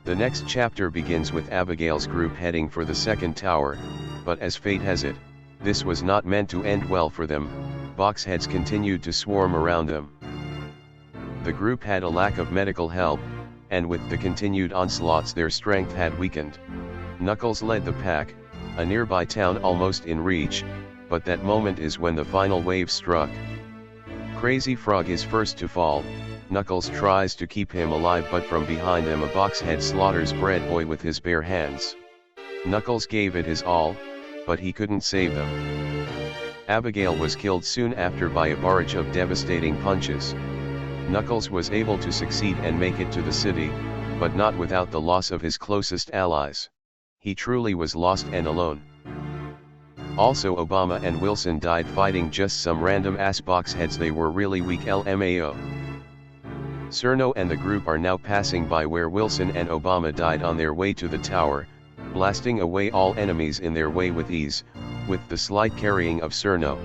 The next chapter begins with Abigail's group heading for the second tower, but as fate has it, this was not meant to end well for them. Boxheads continued to swarm around them. The group had a lack of medical help, and with the continued onslaughts their strength had weakened. Knuckles led the pack, a nearby town almost in reach, but that moment is when the final wave struck. Crazy Frog is first to fall. Knuckles tries to keep him alive, but from behind them a boxhead slaughters Bread Boy with his bare hands. Knuckles gave it his all, but he couldn't save them. Abigail was killed soon after by a barrage of devastating punches. Knuckles was able to succeed and make it to the city, but not without the loss of his closest allies. He truly was lost and alone. Also, Obama and Wilson died fighting just some random ass boxheads. They were really weak LMAO. Cerno and the group are now passing by where Wilson and Obama died on their way to the tower, blasting away all enemies in their way with ease, with the slight carrying of Cerno.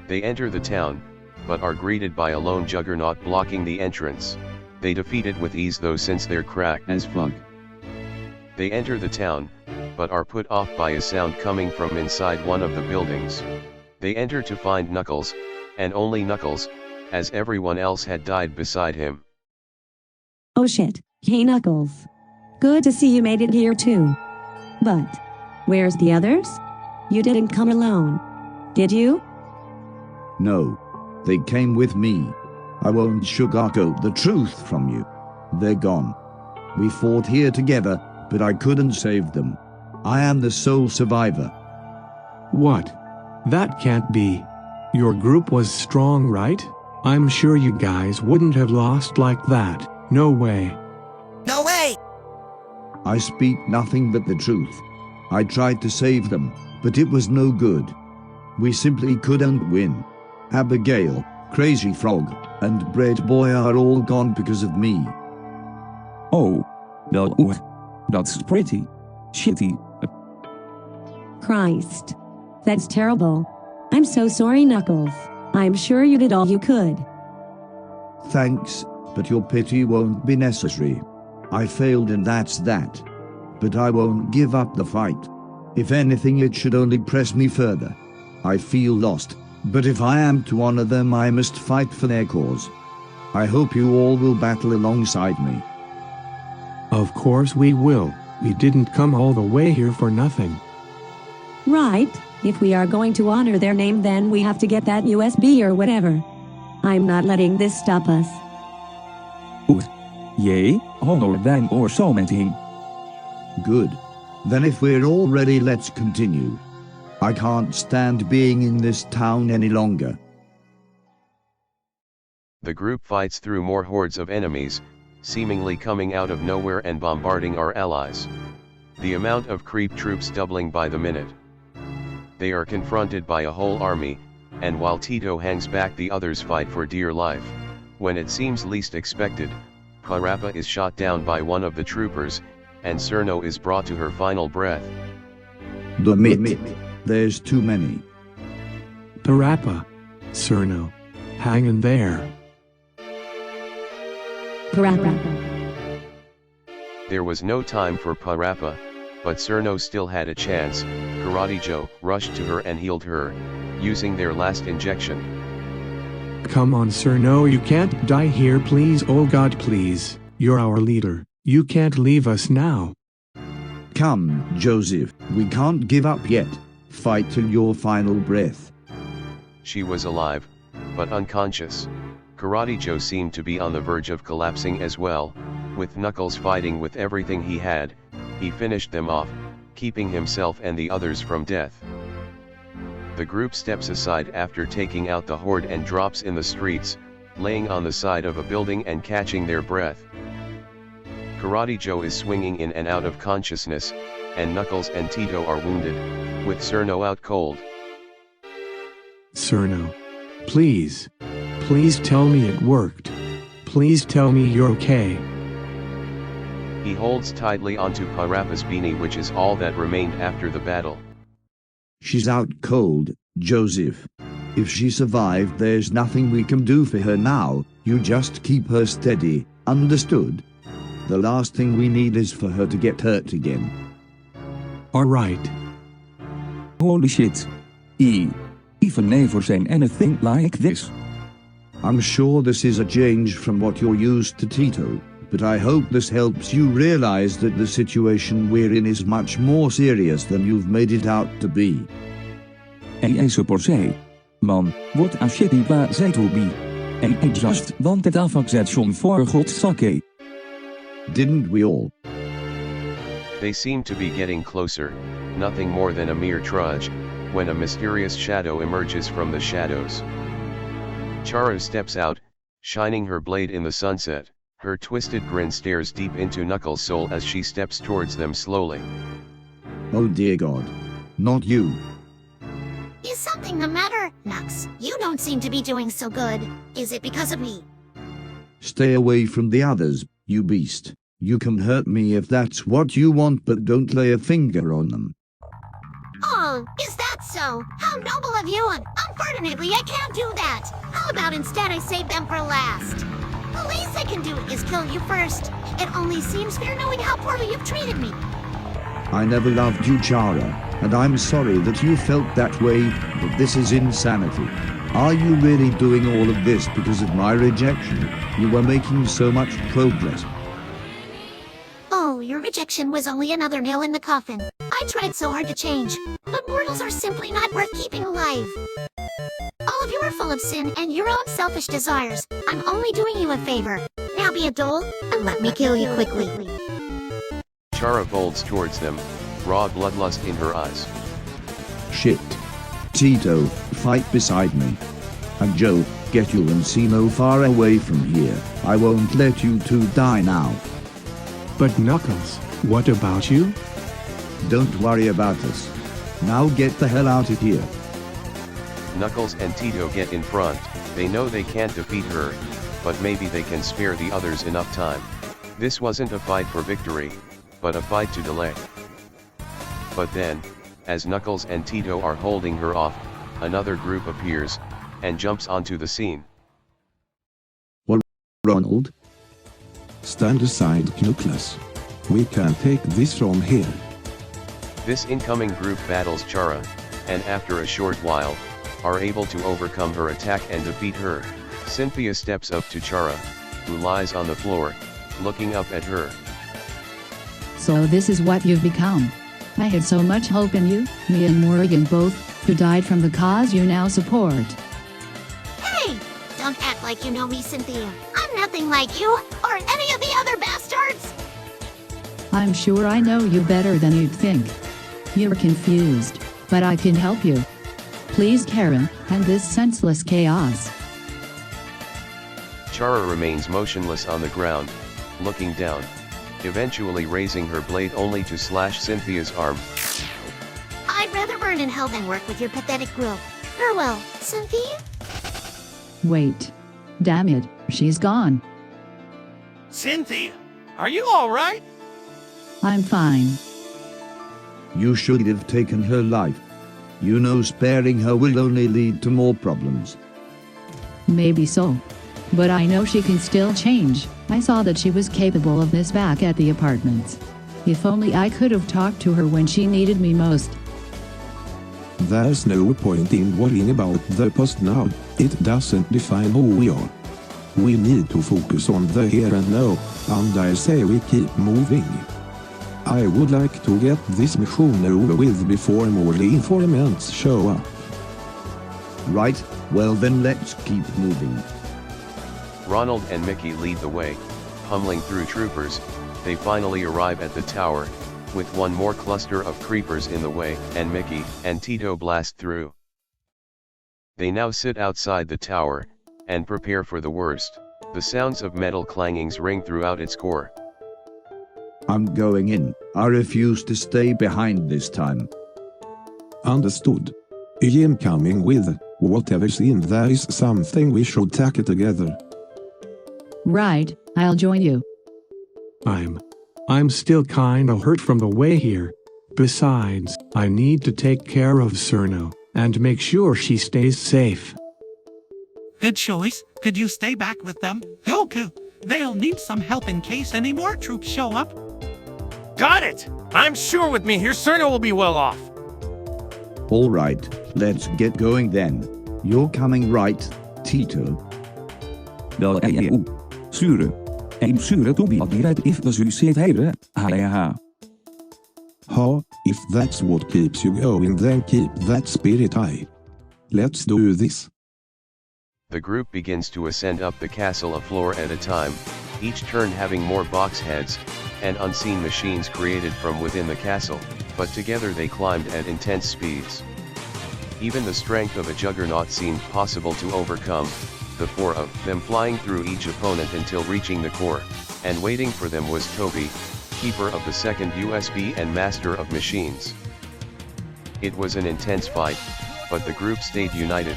They enter the town, but are greeted by a lone juggernaut blocking the entrance. They defeat it with ease though, since they're cracked as fuck. They enter the town, but are put off by a sound coming from inside one of the buildings. They enter to find Knuckles, and only Knuckles, as everyone else had died beside him. Oh shit, hey Knuckles. Good to see you made it here too. But, where's the others? You didn't come alone, did you? No. They came with me. I won't sugarcoat the truth from you. They're gone. We fought here together, but I couldn't save them. I am the sole survivor. What? That can't be. Your group was strong, right? I'm sure you guys wouldn't have lost like that. No way. No way! I speak nothing but the truth. I tried to save them, but it was no good. We simply couldn't win. Abigail, Crazy Frog, and Bread Boy are all gone because of me. Oh. No. That's pretty shitty. Christ. That's terrible. I'm so sorry, Knuckles. I'm sure you did all you could. Thanks, but your pity won't be necessary. I failed and that's that. But I won't give up the fight. If anything, it should only press me further. I feel lost, but if I am to honor them, I must fight for their cause. I hope you all will battle alongside me. Of course we will. We didn't come all the way here for nothing. Right, if we are going to honor their name, then we have to get that USB or whatever. I'm not letting this stop us. Yay, honor them or something. Good. Then if we're all ready, let's continue. I can't stand being in this town any longer. The group fights through more hordes of enemies, seemingly coming out of nowhere and bombarding our allies. The amount of creep troops doubling by the minute. They are confronted by a whole army, and while Tito hangs back, the others fight for dear life. When it seems least expected, Parappa is shot down by one of the troopers, and Cerno is brought to her final breath. There's too many. Parappa. Cerno. Hang in there. Parappa. There was no time for Parappa, but Cerno still had a chance. Karate Joe rushed to her and healed her, using their last injection. Come on, Cerno, you can't die here, please. Oh God, please. You're our leader. You can't leave us now. Come, Joseph, we can't give up yet. Fight till your final breath. She was alive, but unconscious. Karate Joe seemed to be on the verge of collapsing as well. With Knuckles fighting with everything he had, he finished them off, keeping himself and the others from death. The group steps aside after taking out the horde and drops in the streets, laying on the side of a building and catching their breath. Karate Joe is swinging in and out of consciousness, and Knuckles and Tito are wounded, with Cerno out cold. Cerno. Please. Please tell me it worked. Please tell me you're okay. He holds tightly onto Parappa's beanie, which is all that remained after the battle. She's out cold, Joseph. If she survived, there's nothing we can do for her now. You just keep her steady, understood? The last thing we need is for her to get hurt again. Alright. Holy shit. Even never seen anything like this. I'm sure this is a change from what you're used to, Tito, but I hope this helps you realize that the situation we're in is much more serious than you've made it out to be. Hey, per se. Man, what a shitty place to be. Hey, just want it afgezet for God's sake. Didn't we all? They seem to be getting closer, nothing more than a mere trudge, when a mysterious shadow emerges from the shadows. Chara steps out, shining her blade in the sunset. Her twisted grin stares deep into Knuckles' soul as she steps towards them slowly. Oh dear God. Not you. Is something the matter, Nux? You don't seem to be doing so good. Is it because of me? Stay away from the others, you beast. You can hurt me if that's what you want, but don't lay a finger on them. Oh, is that so? How noble of you! Unfortunately, I can't do that. How about instead I save them for last? The least I can do is kill you first. It only seems fair knowing how poorly you've treated me. I never loved you, Chara, and I'm sorry that you felt that way, but this is insanity. Are you really doing all of this because of my rejection? You were making so much progress. Oh, your rejection was only another nail in the coffin. I tried so hard to change, but mortals are simply not worth keeping alive. All of you are full of sin and your own selfish desires. I'm only doing you a favor. Now be a doll, and let me kill you quickly. Chara bolts towards them, raw bloodlust in her eyes. Shit. Tito, fight beside me. And Joe, get you and Sino far away from here. I won't let you two die now. But Knuckles, what about you? Don't worry about us. Now get the hell out of here. Knuckles and Tito get in front. They know they can't defeat her, but maybe they can spare the others enough time. This wasn't a fight for victory, but a fight to delay. But then, as Knuckles and Tito are holding her off, another group appears, and jumps onto the scene. Well, Ronald? Stand aside, Knuckles. We can take this from here. This incoming group battles Chara, and after a short while, are able to overcome her attack and defeat her. Cynthia steps up to Chara, who lies on the floor, looking up at her. So this is what you've become. I had so much hope in you, me and Morrigan both, who died from the cause you now support. Hey! Don't act like you know me, Cynthia. I'm nothing like you, or any of the other bastards! I'm sure I know you better than you'd think. You're confused, but I can help you. Please, Karen, end this senseless chaos. Chara remains motionless on the ground, looking down, eventually raising her blade only to slash Cynthia's arm. I'd rather burn in hell than work with your pathetic group. Farewell, Cynthia? Wait. Damn it, she's gone. Cynthia, are you alright? I'm fine. You should have taken her life. You know sparing her will only lead to more problems. Maybe so. But I know she can still change. I saw that she was capable of this back at the apartments. If only I could have talked to her when she needed me most. There's no point in worrying about the past now. It doesn't define who we are. We need to focus on the here and now, and I say we keep moving. I would like to get this mission over with before more reinforcements show up. Right, well then let's keep moving. Ronald and Mickey lead the way, pummeling through troopers. They finally arrive at the tower, with one more cluster of creepers in the way, and Mickey and Tito blast through. They now sit outside the tower, and prepare for the worst. The sounds of metal clangings ring throughout its core. I'm going in. I refuse to stay behind this time. Understood. I am coming with whatever's in there is something we should tackle together. Right, I'll join you. I'm still kinda hurt from the way here. Besides, I need to take care of Cerno, and make sure she stays safe. Good choice. Could you stay back with them? Goku, They'll need some help in case any more troops show up. Got it! I'm sure with me here, Cerna will be well off. All right, let's get going then. You're coming right, Tito? Wel Sure. I'm sure to be right if the suicide here. Ha, if that's what keeps you going then keep that spirit high. Let's do this. The group begins to ascend up the castle a floor at a time, each turn having more box heads, and unseen machines created from within the castle, but together they climbed at intense speeds. Even the strength of a juggernaut seemed possible to overcome, the four of them flying through each opponent until reaching the core, and waiting for them was Toby, keeper of the second USB and master of machines. It was an intense fight, but the group stayed united,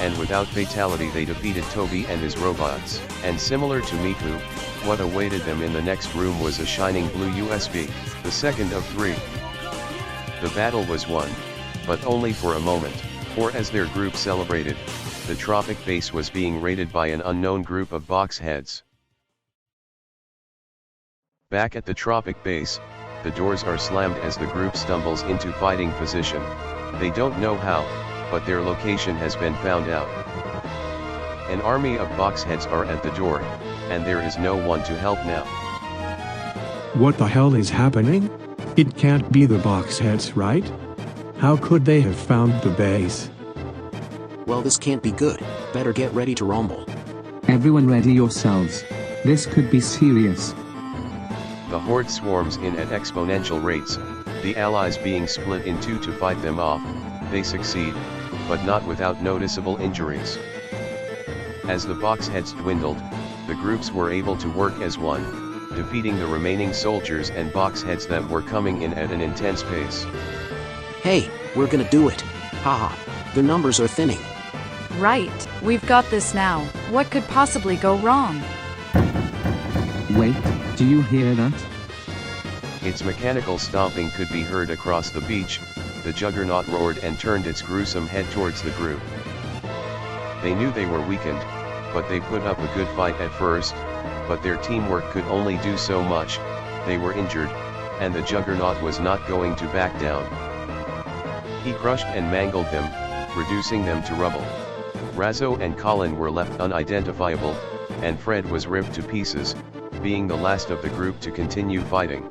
and without fatality they defeated Toby and his robots. And similar to Miku, what awaited them in the next room was a shining blue USB, the second of three. The battle was won, but only for a moment, for as their group celebrated, the tropic base was being raided by an unknown group of box heads. Back at the tropic base, the doors are slammed as the group stumbles into fighting position. They don't know how, but their location has been found out. An army of box heads are at the door, and there is no one to help now. What the hell is happening? It can't be the box heads, right? How could they have found the base? Well, this can't be good. Better get ready to rumble. Everyone ready yourselves. This could be serious. The horde swarms in at exponential rates, the allies being split in two to fight them off. They succeed, but not without noticeable injuries. As the box heads dwindled, the groups were able to work as one, defeating the remaining soldiers and box heads that were coming in at an intense pace. Hey, we're gonna do it. Haha, their numbers are thinning. Right, we've got this now. What could possibly go wrong? Wait, do you hear that? Its mechanical stomping could be heard across the beach. The juggernaut roared and turned its gruesome head towards the group. They knew they were weakened, but they put up a good fight at first, but their teamwork could only do so much. They were injured, and the juggernaut was not going to back down. He crushed and mangled them, reducing them to rubble. Razzo and Colin were left unidentifiable, and Fred was ripped to pieces, being the last of the group to continue fighting.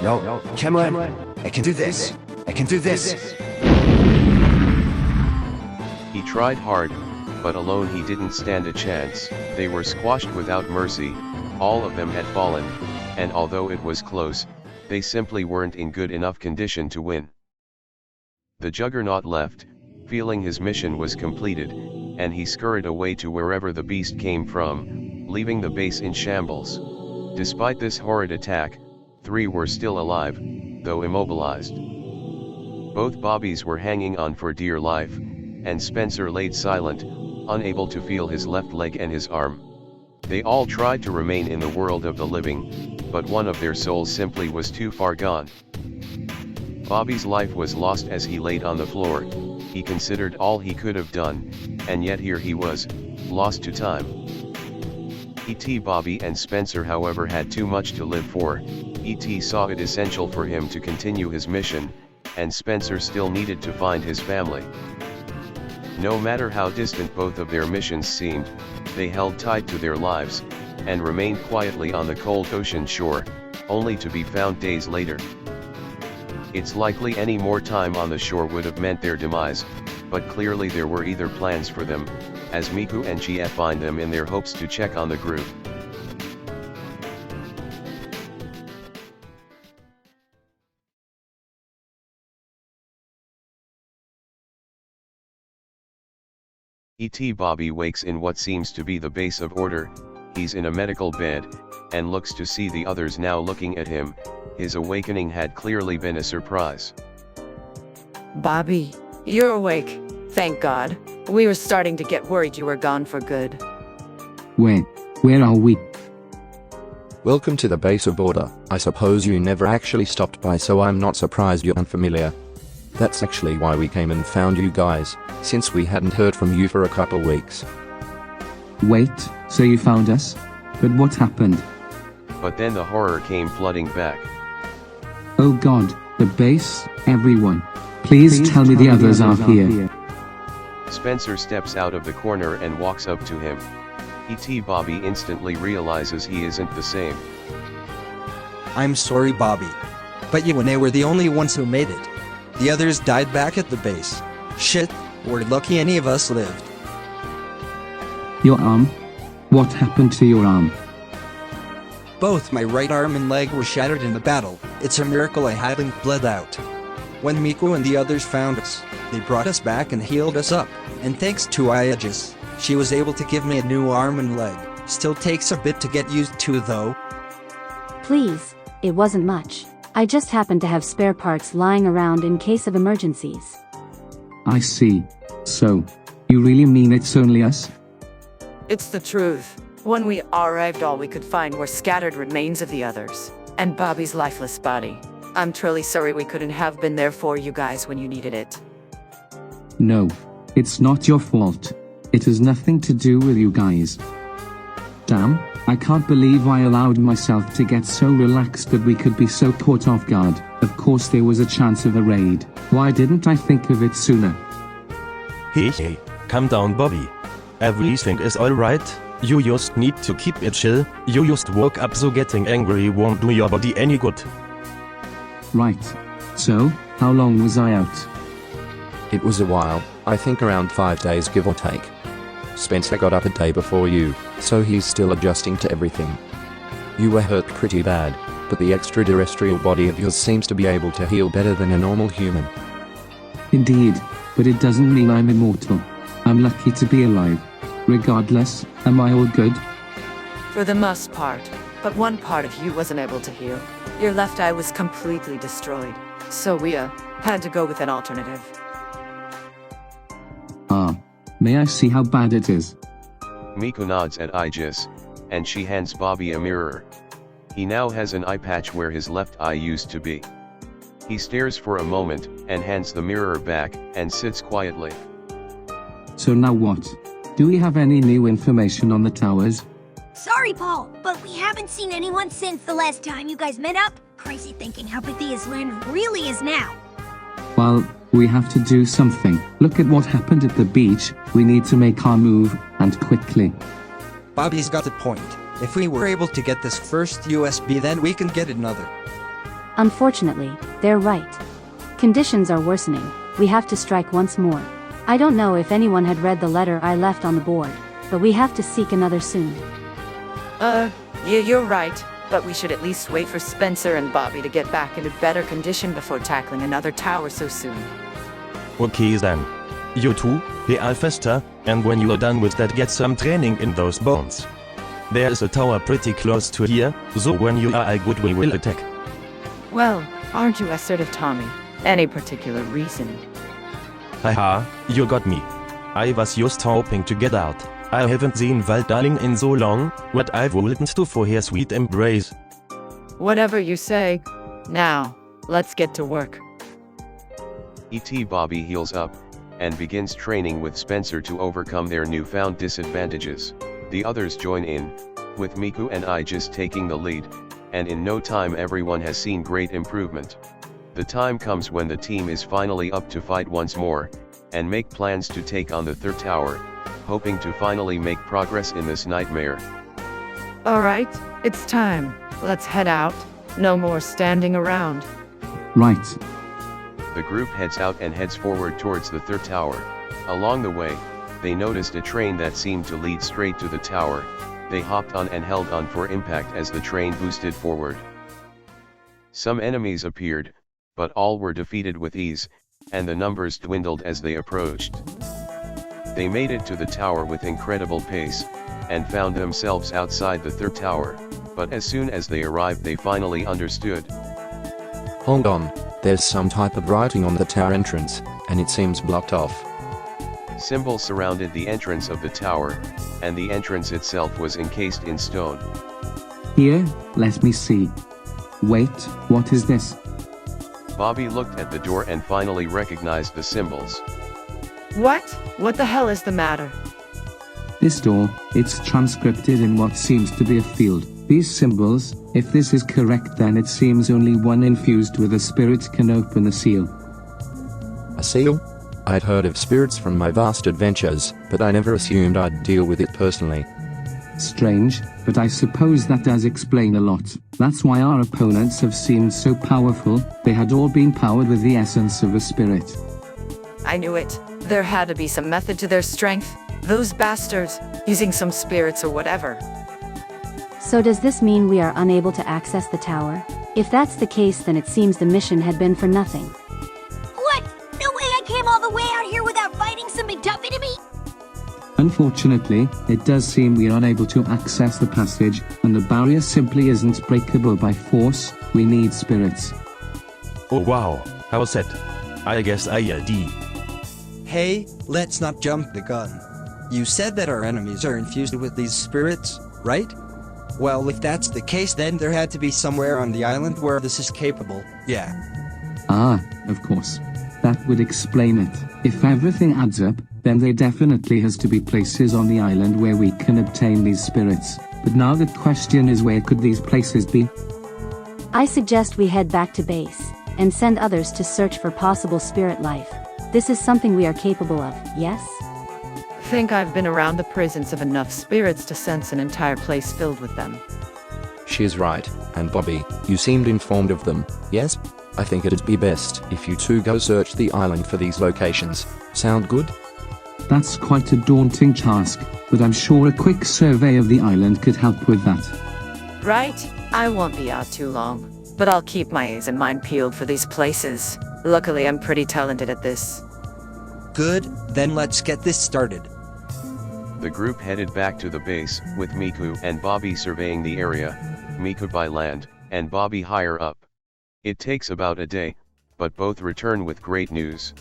No, Cameron, I can do this. I can do this. He tried hard, but alone he didn't stand a chance. They were squashed without mercy, all of them had fallen, and although it was close, they simply weren't in good enough condition to win. The juggernaut left, feeling his mission was completed, and he scurried away to wherever the beast came from, leaving the base in shambles. Despite this horrid attack, 3 were still alive, though immobilized. Both bobbies were hanging on for dear life, and Spencer laid silent, unable to feel his left leg and his arm. They all tried to remain in the world of the living, but one of their souls simply was too far gone. Bobby's life was lost as he laid on the floor. He considered all he could have done, and yet here he was, lost to time. E.T. Bobby and Spencer however had too much to live for. E.T. saw it essential for him to continue his mission, and Spencer still needed to find his family. No matter how distant both of their missions seemed, they held tight to their lives, and remained quietly on the cold ocean shore, only to be found days later. It's likely any more time on the shore would have meant their demise, but clearly there were other plans for them, as Miku and GF find them in their hopes to check on the group. E.T. Bobby wakes in what seems to be the base of order. He's in a medical bed, and looks to see the others now looking at him. His awakening had clearly been a surprise. Bobby, you're awake. Thank God. We were starting to get worried you were gone for good. Wait, where are we? Welcome to the base of order. I suppose you never actually stopped by, so I'm not surprised you're unfamiliar. That's actually why we came and found you guys, since we hadn't heard from you for a couple weeks. Wait, so you found us? But what happened? But then the horror came flooding back. Oh God, the base, everyone. Please tell me the others are here. Spencer steps out of the corner and walks up to him. E.T. Bobby instantly realizes he isn't the same. I'm sorry, Bobby. But you and I were the only ones who made it. The others died back at the base. Shit, we're lucky any of us lived. Your arm? What happened to your arm? Both my right arm and leg were shattered in the battle. It's a miracle I hadn't bled out. When Miku and the others found us, they brought us back and healed us up. And thanks to HE A GOOSE, she was able to give me a new arm and leg. Still takes a bit to get used to though. Please, it wasn't much. I just happened to have spare parts lying around in case of emergencies. I see. So, you really mean it's only us? It's the truth. When we arrived, all we could find were scattered remains of the others, and Bobby's lifeless body. I'm truly sorry we couldn't have been there for you guys when you needed it. No, it's not your fault. It has nothing to do with you guys. Damn, I can't believe I allowed myself to get so relaxed that we could be so caught off guard. Of course there was a chance of a raid. Why didn't I think of it sooner? Hey, calm down, Bobby. Everything is alright. You just need to keep it chill. You just woke up, so getting angry won't do your body any good. Right. So, how long was I out? It was a while, I think around 5 days give or take. Spencer got up a day before you, so he's still adjusting to everything. You were hurt pretty bad, but the extraterrestrial body of yours seems to be able to heal better than a normal human. Indeed, but it doesn't mean I'm immortal. I'm lucky to be alive. Regardless, am I all good? For the most part, but one part of you wasn't able to heal. Your left eye was completely destroyed, so we had to go with an alternative. Ah, may I see how bad it is? Miku nods at HE A GOOSE, and she hands Bobby a mirror. He now has an eye patch where his left eye used to be. He stares for a moment, and hands the mirror back, and sits quietly. So now what? Do we have any new information on the towers? Sorry, Paul, but we haven't seen anyone since the last time you guys met up. Crazy thinking how big this land really is now. Well, we have to do something. Look at what happened at the beach. We need to make our move, and quickly. Bobby's got a point. If we were able to get this first USB, then we can get another. Unfortunately, they're right. Conditions are worsening. We have to strike once more. I don't know if anyone had read the letter I left on the board, but we have to seek another soon. Yeah, you're right. But we should at least wait for Spencer and Bobby to get back into better condition before tackling another tower so soon. Okay then. You two, heal faster, and when you are done with that, get some training in those bones. There is a tower pretty close to here, so when you are good we will attack. Well, aren't you assertive, Tommy? Any particular reason? Haha, you got me. I was just hoping to get out. I haven't seen Darling in so long, what I wouldn't do for her sweet embrace. Whatever you say. Now, let's get to work. E.T. Bobby heals up, and begins training with Spencer to overcome their newfound disadvantages. The others join in, with Miku and HE A GOOSE taking the lead, and in no time everyone has seen great improvement. The time comes when the team is finally up to fight once more, and make plans to take on the third tower, hoping to finally make progress in this nightmare. Alright, it's time. Let's head out. No more standing around. Right. The group heads out and heads forward towards the third tower. Along the way, they noticed a train that seemed to lead straight to the tower. They hopped on and held on for impact as the train boosted forward. Some enemies appeared, but all were defeated with ease, and the numbers dwindled as they approached. They made it to the tower with incredible pace, and found themselves outside the third tower, but as soon as they arrived they finally understood. Hold on, there's some type of writing on the tower entrance, and it seems blocked off. Symbols surrounded the entrance of the tower, and the entrance itself was encased in stone. Here, let me see. Wait, what is this? Bobby looked at the door and finally recognized the symbols. What? What the hell is the matter? This door, it's transcribed in what seems to be a field. These symbols, if this is correct, then it seems only one infused with a spirit can open the seal. A seal? I'd heard of spirits from my vast adventures, but I never assumed I'd deal with it personally. Strange, but I suppose that does explain a lot. That's why our opponents have seemed so powerful. They had all been powered with the essence of a spirit. I knew it. There had to be some method to their strength. Those bastards, using some spirits or whatever. So does this mean we are unable to access the tower? If that's the case, then it seems the mission had been for nothing. What? No way I came all the way out here without fighting some McDuffie to me? Unfortunately, it does seem we are unable to access the passage, and the barrier simply isn't breakable by force. We need spirits. Oh wow, how sad. I guess I D. Hey, let's not jump the gun. You said that our enemies are infused with these spirits, right? Well, if that's the case, then there had to be somewhere on the island where this is capable, yeah. Ah, of course. That would explain it. If everything adds up, then there definitely has to be places on the island where we can obtain these spirits. But now the question is, where could these places be? I suggest we head back to base, and send others to search for possible spirit life. This is something we are capable of, yes? Think I've been around the presence of enough spirits to sense an entire place filled with them. She's right, and Bobby, you seemed informed of them, yes? I think it'd be best if you two go search the island for these locations. Sound good? That's quite a daunting task, but I'm sure a quick survey of the island could help with that. Right? I won't be out too long, but I'll keep my eyes and mind peeled for these places. Luckily, I'm pretty talented at this. Good, then let's get this started. The group headed back to the base, with Miku and Bobby surveying the area, Miku by land, and Bobby higher up. It takes about a day, but both return with great news.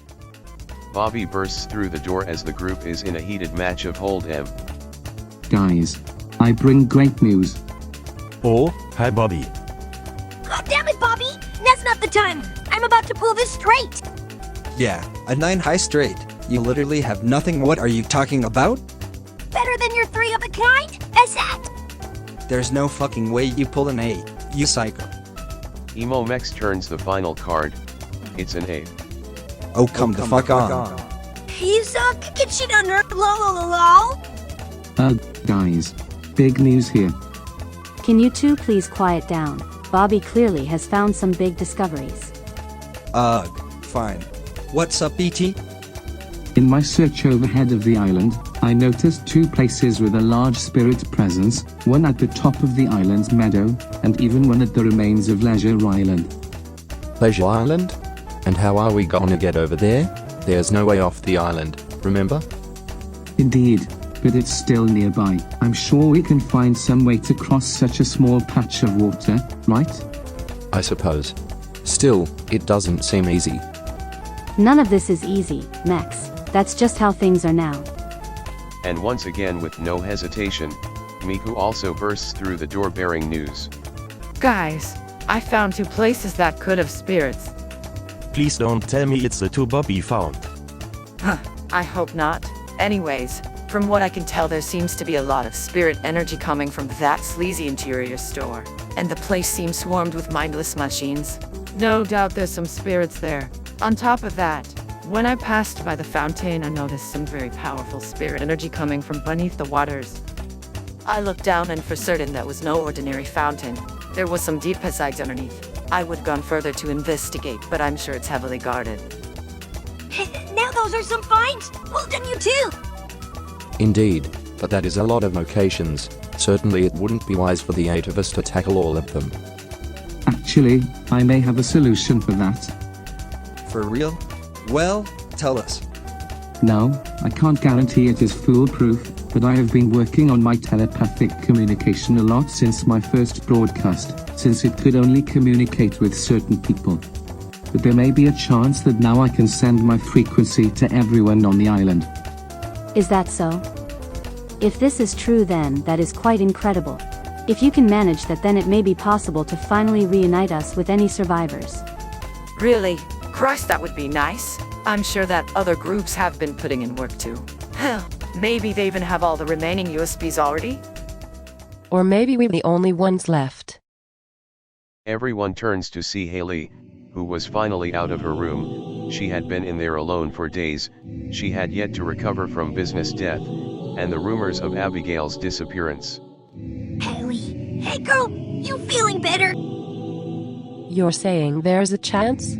Bobby bursts through the door as the group is in a heated match of Hold M. Guys, I bring great news. Oh, hi Bobby. God damn it, Bobby! That's not the time! I'm about to pull this straight! Yeah, a 9 high straight. You literally have nothing. What are you talking about? Better than your 3 of a kind? That? There's no fucking way you pull an 8, you psycho. Emo Mex turns the final card. It's an 8. Oh, come the fuck on. You suck! Get shit on her! Lol. Guys. Big news here. Can you two please quiet down? Bobby clearly has found some big discoveries. Fine. What's up, BT? In my search overhead of the island, I noticed 2 places with a large spirit presence, one at the top of the island's meadow, and even one at the remains of Leisure Island. Leisure Island? And how are we gonna get over there? There's no way off the island, remember? Indeed, but it's still nearby. I'm sure we can find some way to cross such a small patch of water, right? I suppose. Still, it doesn't seem easy. None of this is easy, Max. That's just how things are now. And once again, with no hesitation, Miku also bursts through the door bearing news. Guys, I found 2 places that could have spirits. Please don't tell me it's the 2 Bobby found. Huh, I hope not. Anyways, from what I can tell, there seems to be a lot of spirit energy coming from that sleazy interior store. And the place seems swarmed with mindless machines. No doubt there's some spirits there. On top of that, when I passed by the fountain, I noticed some very powerful spirit energy coming from beneath the waters. I looked down, and for certain that was no ordinary fountain. There was some deep passage underneath. I would have gone further to investigate, but I'm sure it's heavily guarded. Now those are some finds! Well done, you too! Indeed, but that is a lot of locations. Certainly it wouldn't be wise for the 8 of us to tackle all of them. Actually, I may have a solution for that. For real? Well, tell us. No, I can't guarantee it is foolproof, but I have been working on my telepathic communication a lot since my first broadcast, since it could only communicate with certain people. But there may be a chance that now I can send my frequency to everyone on the island. Is that so? If this is true, then that is quite incredible. If you can manage that, then it may be possible to finally reunite us with any survivors. Really? Christ, that would be nice. I'm sure that other groups have been putting in work too. Hell, Maybe they even have all the remaining USBs already? Or maybe we're the only ones left. Everyone turns to see Haley, who was finally out of her room. She had been in there alone for days, she had yet to recover from business death, and the rumors of Abigail's disappearance. Haley, hey girl, you feeling better? You're saying there's a chance?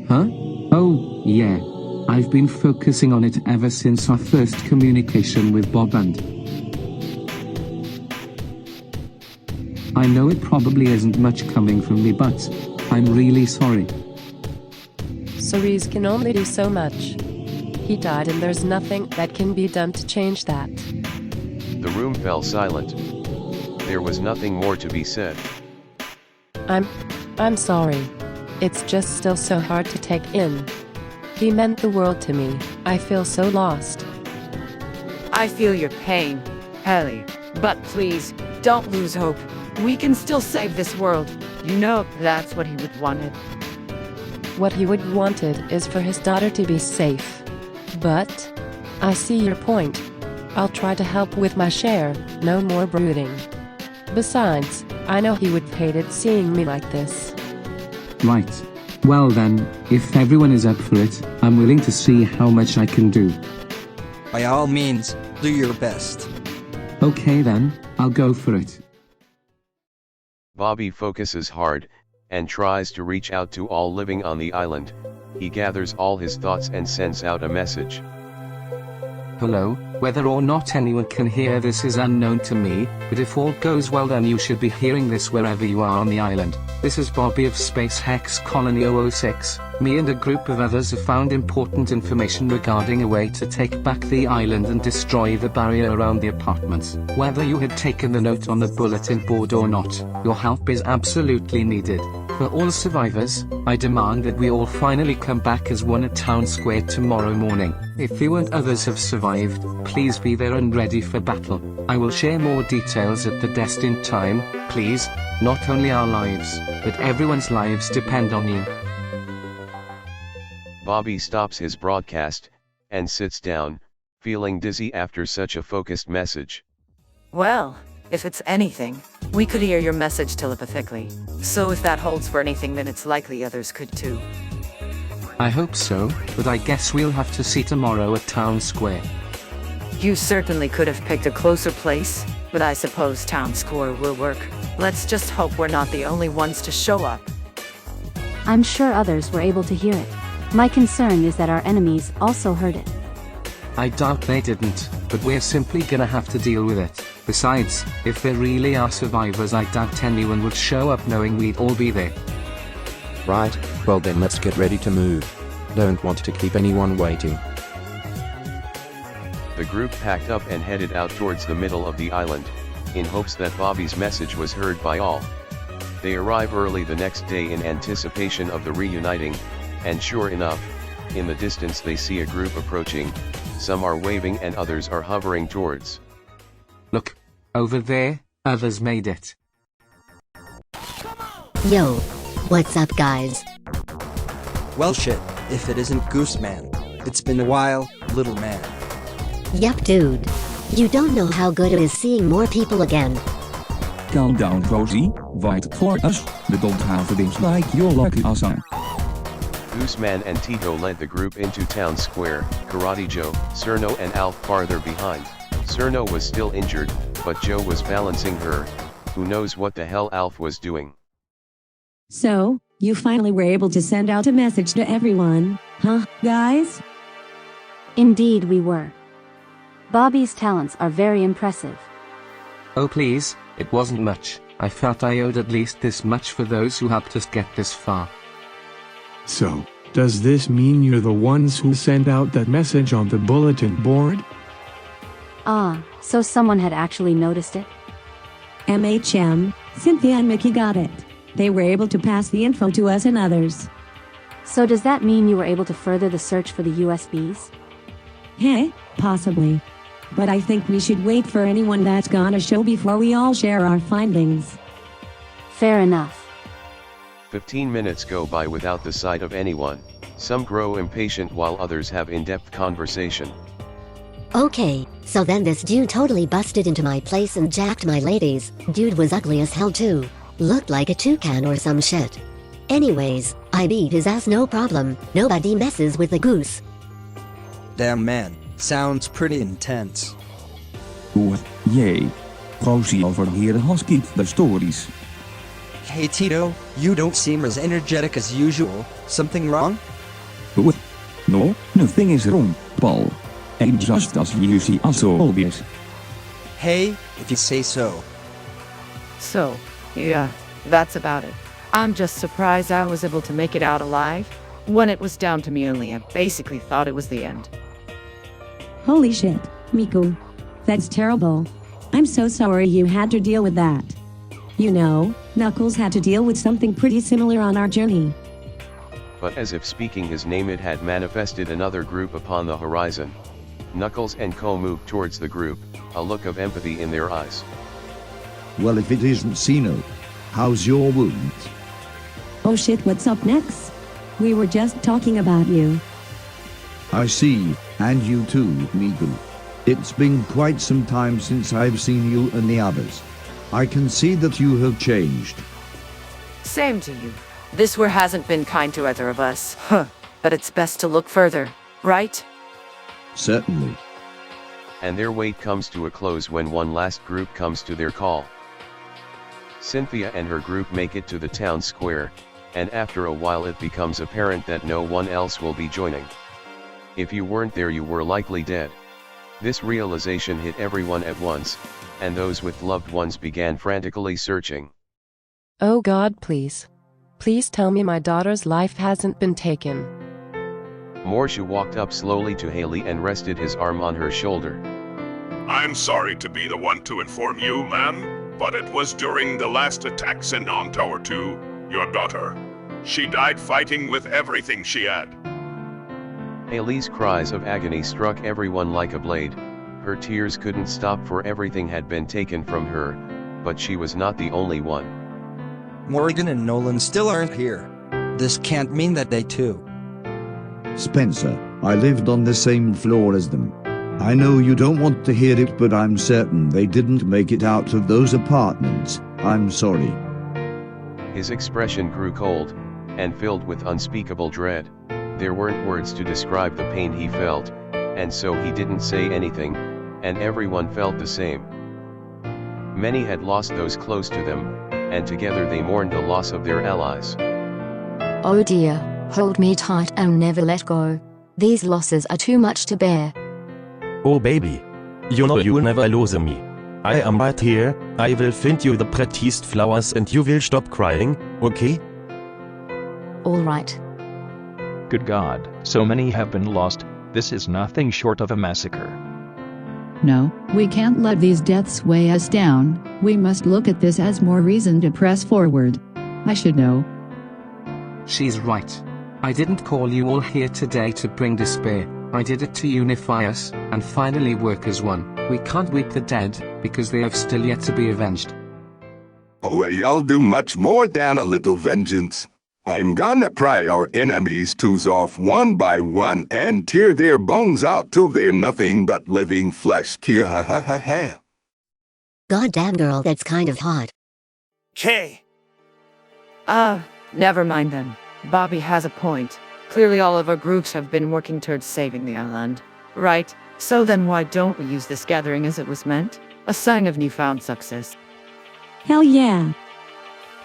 Huh? Oh, yeah. I've been focusing on it ever since our first communication with Bob and... I know it probably isn't much coming from me, but I'm really sorry. Sorries can only do so much. He died and there's nothing that can be done to change that. The room fell silent. There was nothing more to be said. I'm sorry. It's just still so hard to take in. He meant the world to me. I feel so lost. I feel your pain, Haley. But please, don't lose hope. We can still save this world. You know, that's what he would wanted. What he would wanted is for his daughter to be safe. But I see your point. I'll try to help with my share, no more brooding. Besides, I know he would hate it seeing me like this. Right. Well then, if everyone is up for it, I'm willing to see how much I can do. By all means, do your best. Okay then, I'll go for it. Bobby focuses hard, and tries to reach out to all living on the island. He gathers all his thoughts and sends out a message. Hello, whether or not anyone can hear this is unknown to me, but if all goes well then you should be hearing this wherever you are on the island. This is Bobby of Space Hex Colony 006. Me and a group of others have found important information regarding a way to take back the island and destroy the barrier around the apartments. Whether you had taken the note on the bulletin board or not, your help is absolutely needed. For all survivors, I demand that we all finally come back as one at Town Square tomorrow morning. If you and others have survived, please be there and ready for battle. I will share more details at the destined time, please. Not only our lives, but everyone's lives depend on you. Bobby stops his broadcast, and sits down, feeling dizzy after such a focused message. Well, if it's anything, we could hear your message telepathically. So if that holds for anything, then it's likely others could too. I hope so, but I guess we'll have to see tomorrow at Town Square. You certainly could have picked a closer place, but I suppose Town Square will work. Let's just hope we're not the only ones to show up. I'm sure others were able to hear it. My concern is that our enemies also heard it. I doubt they didn't, but we're simply gonna have to deal with it. Besides, if there really are survivors, I doubt anyone would show up knowing we'd all be there. Right, well then let's get ready to move. Don't want to keep anyone waiting. The group packed up and headed out towards the middle of the island, in hopes that Bobby's message was heard by all. They arrive early the next day in anticipation of the reuniting, and sure enough, in the distance they see a group approaching. Some are waving and others are hovering towards. Look, over there, others made it. Yo, what's up guys? Well shit, if it isn't GOOSEMAN. It's been a while, little man. Yep dude. You don't know how good it is seeing more people again. Calm down Rosie, wait for us, we don't have things like your lucky asa. Gooseman and Tito led the group into Town Square, Karate Joe, Cerno and Alf farther behind. Cerno was still injured, but Joe was balancing her. Who knows what the hell Alf was doing. So, you finally were able to send out a message to everyone, huh, guys? Indeed we were. Bobby's talents are very impressive. Oh please, it wasn't much. I felt I owed at least this much for those who helped us get this far. So, does this mean you're the ones who sent out that message on the bulletin board? Ah, so someone had actually noticed it? MHM, Cynthia and Mickey got it. They were able to pass the info to us and others. So does that mean you were able to further the search for the USBs? Hey, possibly. But I think we should wait for anyone that's gonna show before we all share our findings. Fair enough. 15 minutes go by without the sight of anyone. Some grow impatient while others have in-depth conversation. Okay, so then this dude totally busted into my place and jacked my ladies. Dude was ugly as hell too. Looked like a toucan or some shit. Anyways, I beat his ass no problem. Nobody messes with the goose. Damn man, sounds pretty intense. Oh, yay. Rosie over here has keep the stories. Hey Tito, you don't seem as energetic as usual. Something wrong? Oh, no, nothing is wrong, Paul. I'm just as usual as always. Hey, if you say so. So, yeah, that's about it. I'm just surprised I was able to make it out alive. When it was down to me only, I basically thought it was the end. Holy shit, Miku. That's terrible. I'm so sorry you had to deal with that. You know, Knuckles had to deal with something pretty similar on our journey. But as if speaking his name, it had manifested another group upon the horizon. Knuckles and Ko moved towards the group, a look of empathy in their eyes. Well, if it isn't Sino, how's your wound? Oh shit, what's up next? We were just talking about you. I see, and you too, Miku. It's been quite some time since I've seen you and the others. I can see that you have changed. Same to you. This war hasn't been kind to either of us. Huh. But it's best to look further, right? Certainly. And their wait comes to a close when one last group comes to their call. Cynthia and her group make it to the town square, and after a while it becomes apparent that no one else will be joining. If you weren't there, you were likely dead. This realization hit everyone at once, and those with loved ones began frantically searching. Oh God, please. Please tell me my daughter's life hasn't been taken. Morsha walked up slowly to Haley and rested his arm on her shoulder. I'm sorry to be the one to inform you, ma'am, but it was during the last attacks in on Tower 2, your daughter. She died fighting with everything she had. Haley's cries of agony struck everyone like a blade. Her tears couldn't stop, for everything had been taken from her, but she was not the only one. Morgan and Nolan still aren't here. This can't mean that they too. Spencer, I lived on the same floor as them. I know you don't want to hear it, but I'm certain they didn't make it out of those apartments. I'm sorry. His expression grew cold, and filled with unspeakable dread. There weren't words to describe the pain he felt, and so he didn't say anything, and everyone felt the same. Many had lost those close to them, and together they mourned the loss of their allies. Oh dear, hold me tight and never let go. These losses are too much to bear. Oh baby. You know you'll never lose me. I am right here. I will find you the prettiest flowers and you will stop crying, okay? All right. Good God, so many have been lost. This is nothing short of a massacre. No, we can't let these deaths weigh us down. We must look at this as more reason to press forward. I should know. She's right. I didn't call you all here today to bring despair. I did it to unify us, and finally work as one. We can't weep the dead, because they have still yet to be avenged. Oh, I'll do much more than a little vengeance. I'm gonna pry our enemies' tools off one by one and tear their bones out till they're nothing but living flesh. Ha. Goddamn girl, that's kind of hot. Kay! Never mind then. Bobby has a point. Clearly all of our groups have been working towards saving the island. Right? So then why don't we use this gathering as it was meant? A sign of newfound success. Hell yeah.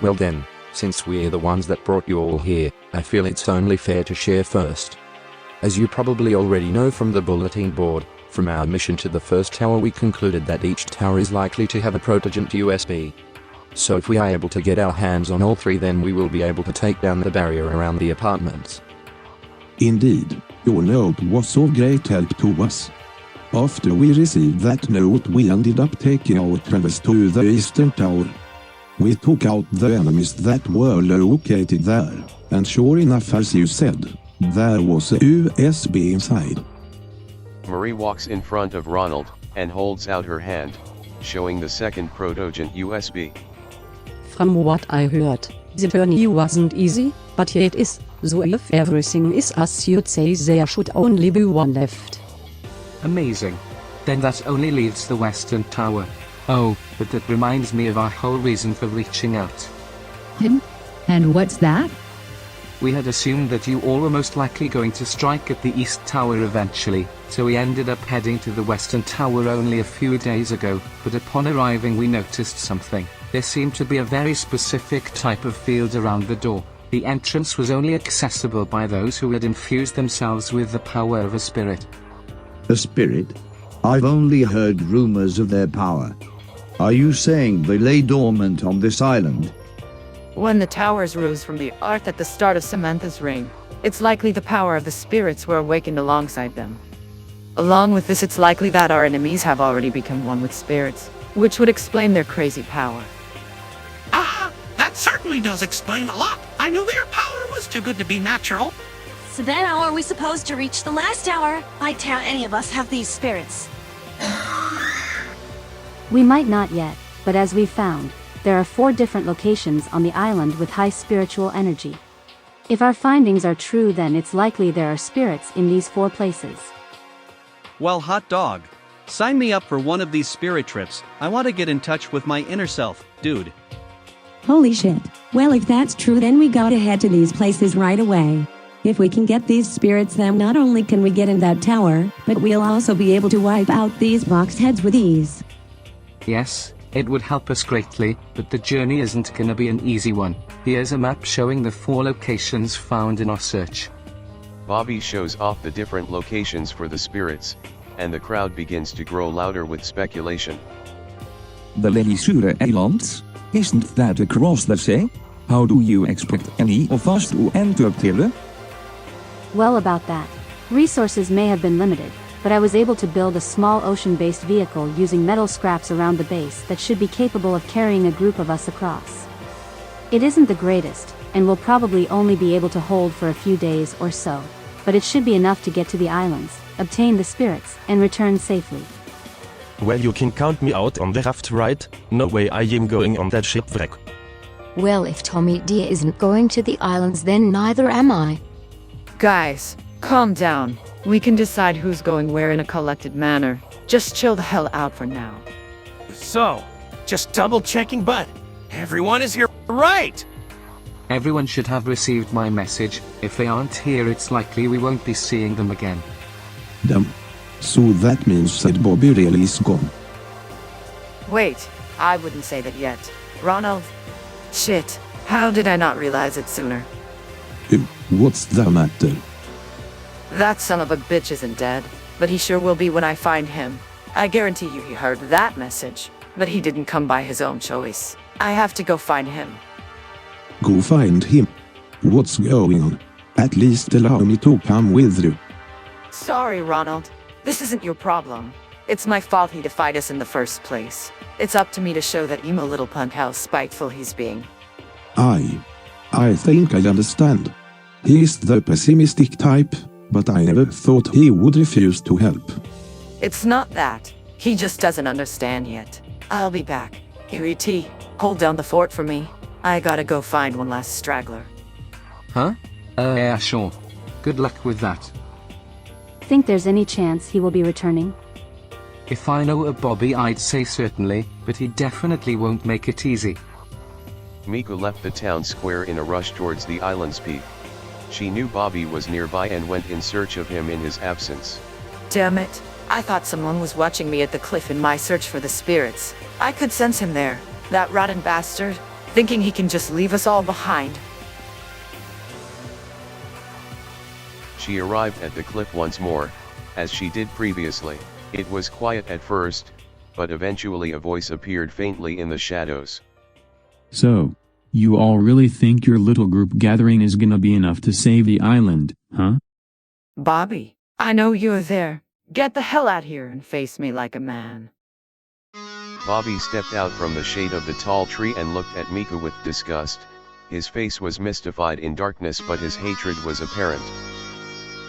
Well then, since we're the ones that brought you all here, I feel it's only fair to share first. As you probably already know from the bulletin board, from our mission to the first tower we concluded that each tower is likely to have a prototype USB. So if we are able to get our hands on all three, then we will be able to take down the barrier around the apartments. Indeed, your note was of great help to us. After we received that note, we ended up taking our travels to the Eastern Tower. We took out the enemies that were located there, and sure enough, as you said, there was a USB inside. Marie walks in front of Ronald, and holds out her hand, showing the second prototype USB. From what I heard, the journey wasn't easy, but it is, so if everything is as you'd say, there should only be one left. Amazing. Then that only leaves the western tower. Oh, but that reminds me of our whole reason for reaching out. And what's that? We had assumed that you all were most likely going to strike at the east tower eventually, so we ended up heading to the western tower only a few days ago, but upon arriving we noticed something. There seemed to be a very specific type of field around the door. The entrance was only accessible by those who had infused themselves with the power of a spirit. A spirit? I've only heard rumors of their power. Are you saying they lay dormant on this island? When the towers rose from the earth at the start of Samantha's reign, it's likely the power of the spirits were awakened alongside them. Along with this, it's likely that our enemies have already become one with spirits, which would explain their crazy power. That certainly does explain a lot. I knew their power was too good to be natural. So then how are we supposed to reach the last tower? I doubt any of us have these spirits. We might not yet, but as we've found, there are 4 different locations on the island with high spiritual energy. If our findings are true, then it's likely there are spirits in these 4 places. Well, hot dog. Sign me up for one of these spirit trips. I want to get in touch with my inner self, dude. Holy shit. Well, if that's true, then we gotta head to these places right away. If we can get these spirits, then not only can we get in that tower, but we'll also be able to wipe out these box heads with ease. Yes, it would help us greatly, but the journey isn't gonna be an easy one. Here's a map showing the 4 locations found in our search. Bobby shows off the different locations for the spirits, and the crowd begins to grow louder with speculation. The Lelisure Islands? Isn't that across the sea? How do you expect any of us to enter there? Well, about that. Resources may have been limited, but I was able to build a small ocean-based vehicle using metal scraps around the base that should be capable of carrying a group of us across. It isn't the greatest, and will probably only be able to hold for a few days or so, but it should be enough to get to the islands, obtain the spirits, and return safely. Well, you can count me out on the raft, right? No way I am going on that shipwreck. Well, if Tommy D isn't going to the islands, then neither am I. Guys, calm down. We can decide who's going where in a collected manner. Just chill the hell out for now. So, just double checking, but everyone is here, right? Everyone should have received my message. If they aren't here, it's likely we won't be seeing them again. Damn. So that means that Bobby really is gone. Wait, I wouldn't say that yet. Ronald? Shit, how did I not realize it sooner? What's the matter? That son of a bitch isn't dead, but he sure will be when I find him. I guarantee you he heard that message, but he didn't come by his own choice. I have to go find him. Go find him. What's going on? At least allow me to come with you. Sorry, Ronald. This isn't your problem. It's my fault he defied us in the first place. It's up to me to show that emo little punk how spiteful he's being. I think I understand. He's the pessimistic type, but I never thought he would refuse to help. It's not that. He just doesn't understand yet. I'll be back. E.T., hold down the fort for me. I gotta go find one last straggler. Huh? Yeah, sure. Good luck with that. Think there's any chance he will be returning? If I know a Bobby, I'd say certainly, but he definitely won't make it easy. Miku left the town square in a rush towards the island's peak. She knew Bobby was nearby and went in search of him in his absence. Damn it. I thought someone was watching me at the cliff in my search for the spirits. I could sense him there. That rotten bastard, thinking he can just leave us all behind. She arrived at the cliff once more, as she did previously. It was quiet at first, but eventually a voice appeared faintly in the shadows. So, you all really think your little group gathering is gonna be enough to save the island, huh? Bobby, I know you're there. Get the hell out here and face me like a man. Bobby stepped out from the shade of the tall tree and looked at Miku with disgust. His face was mystified in darkness, but his hatred was apparent.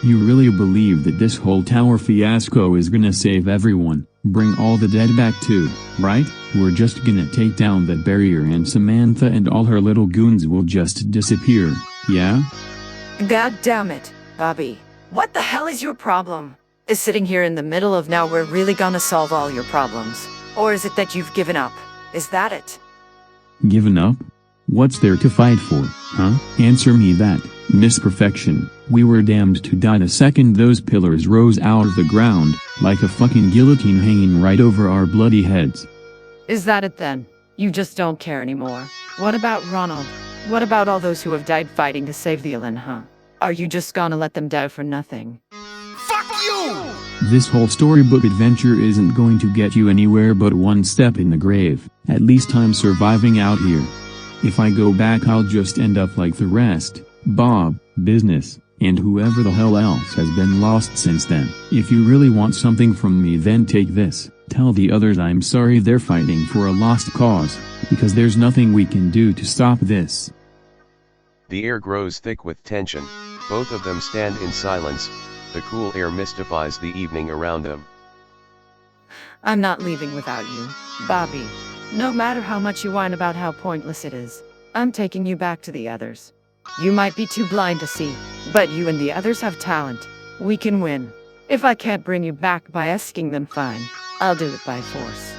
You really believe that this whole tower fiasco is gonna save everyone, bring all the dead back too, right? We're just gonna take down that barrier and Samantha and all her little goons will just disappear, yeah? God damn it, Bobby. What the hell is your problem? Is sitting here in the middle of nowhere really gonna solve all your problems? Or is it that you've given up? Is that it? Given up? What's there to fight for, huh? Answer me that, Miss Perfection. We were damned to die the second those pillars rose out of the ground, like a fucking guillotine hanging right over our bloody heads. Is that it then? You just don't care anymore. What about Ronald? What about all those who have died fighting to save the island, huh? Are you just gonna let them die for nothing? Fuck you! This whole storybook adventure isn't going to get you anywhere but one step in the grave. At least I'm surviving out here. If I go back I'll just end up like the rest, Bob, Business, and whoever the hell else has been lost since then. If you really want something from me then take this. Tell the others I'm sorry they're fighting for a lost cause, because there's nothing we can do to stop this. The air grows thick with tension. Both of them stand in silence. The cool air mystifies the evening around them. I'm not leaving without you, Bobby. No matter how much you whine about how pointless it is, I'm taking you back to the others. You might be too blind to see, but you and the others have talent. We can win. If I can't bring you back by asking them, fine. I'll do it by force.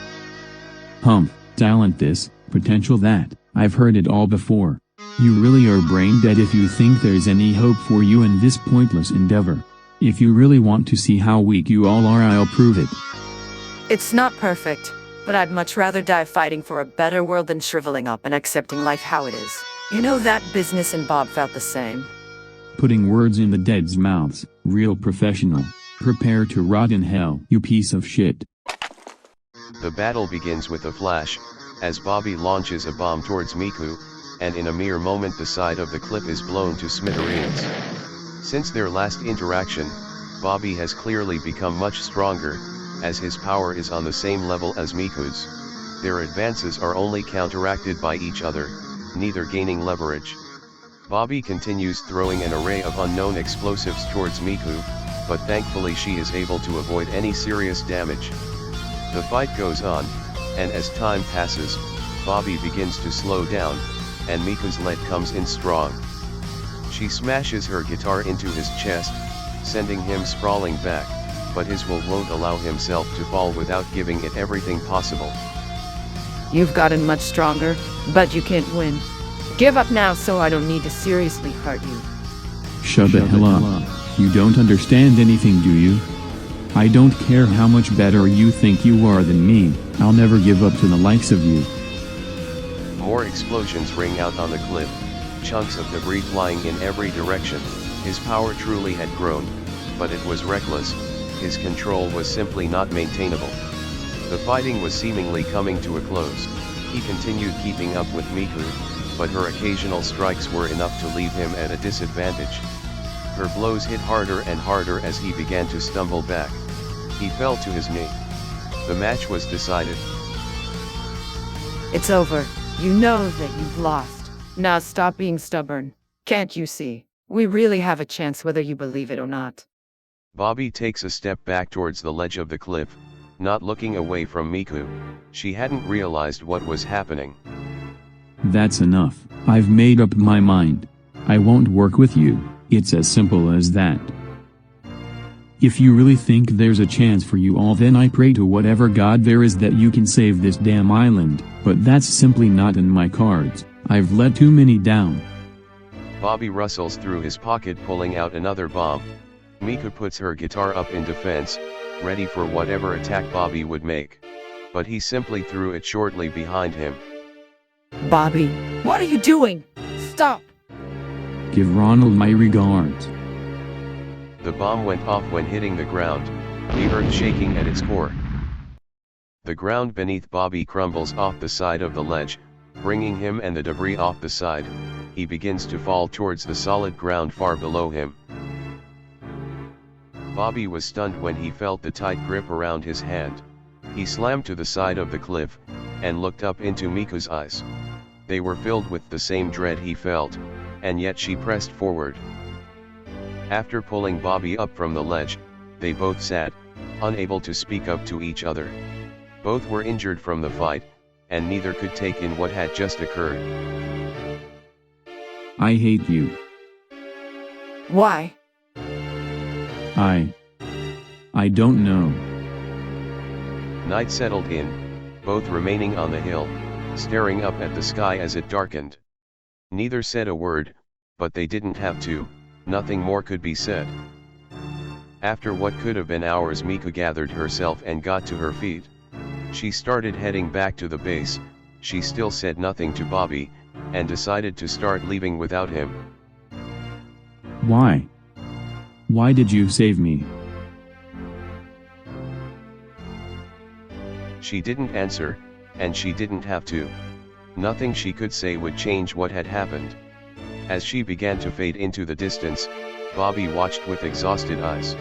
Humph, talent this, potential that, I've heard it all before. You really are brain dead if you think there's any hope for you in this pointless endeavor. If you really want to see how weak you all are I'll prove it. It's not perfect, but I'd much rather die fighting for a better world than shriveling up and accepting life how it is. You know that Business and Bob felt the same. Putting words in the dead's mouths, real professional. Prepare to rot in hell, you piece of shit. The battle begins with a flash, as Bobby launches a bomb towards Miku, and in a mere moment the side of the cliff is blown to smithereens. Since their last interaction, Bobby has clearly become much stronger, as his power is on the same level as Miku's. Their advances are only counteracted by each other, neither gaining leverage. Bobby continues throwing an array of unknown explosives towards Miku, but thankfully she is able to avoid any serious damage. The fight goes on, and as time passes, Bobby begins to slow down, and Miku's lead comes in strong. She smashes her guitar into his chest, sending him sprawling back, but his will won't allow himself to fall without giving it everything possible. You've gotten much stronger, but you can't win. Give up now so I don't need to seriously hurt you. Shut the hell up. You don't understand anything, do you? I don't care how much better you think you are than me, I'll never give up to the likes of you. More explosions ring out on the cliff, chunks of debris flying in every direction. His power truly had grown, but it was reckless, his control was simply not maintainable. The fighting was seemingly coming to a close. He continued keeping up with Miku, but her occasional strikes were enough to leave him at a disadvantage. Her blows hit harder and harder as he began to stumble back. He fell to his knee. The match was decided. It's over. You know that you've lost. Now stop being stubborn. Can't you see? We really have a chance whether you believe it or not. Bobby takes a step back towards the ledge of the cliff, not looking away from Miku. She hadn't realized what was happening. That's enough. I've made up my mind. I won't work with you. It's as simple as that. If you really think there's a chance for you all, then I pray to whatever god there is that you can save this damn island, but that's simply not in my cards. I've let too many down. Bobby rustles through his pocket, pulling out another bomb. Miku puts her guitar up in defense, ready for whatever attack Bobby would make. But he simply threw it shortly behind him. Bobby, what are you doing? Stop! Give Ronald my regards. The bomb went off when hitting the ground, the earth shaking at its core. The ground beneath Bobby crumbles off the side of the ledge, bringing him and the debris off the side. He begins to fall towards the solid ground far below him. Bobby was stunned when he felt the tight grip around his hand. He slammed to the side of the cliff, and looked up into Miku's eyes. They were filled with the same dread he felt, and yet she pressed forward. After pulling Bobby up from the ledge, they both sat, unable to speak up to each other. Both were injured from the fight, and neither could take in what had just occurred. I hate you. Why? I don't know. Night settled in, both remaining on the hill, staring up at the sky as it darkened. Neither said a word, but they didn't have to, nothing more could be said. After what could have been hours, Miku gathered herself and got to her feet. She started heading back to the base. She still said nothing to Bobby, and decided to start leaving without him. Why? Why did you save me? She didn't answer, and she didn't have to. Nothing she could say would change what had happened. As she began to fade into the distance, Bobby watched with exhausted eyes.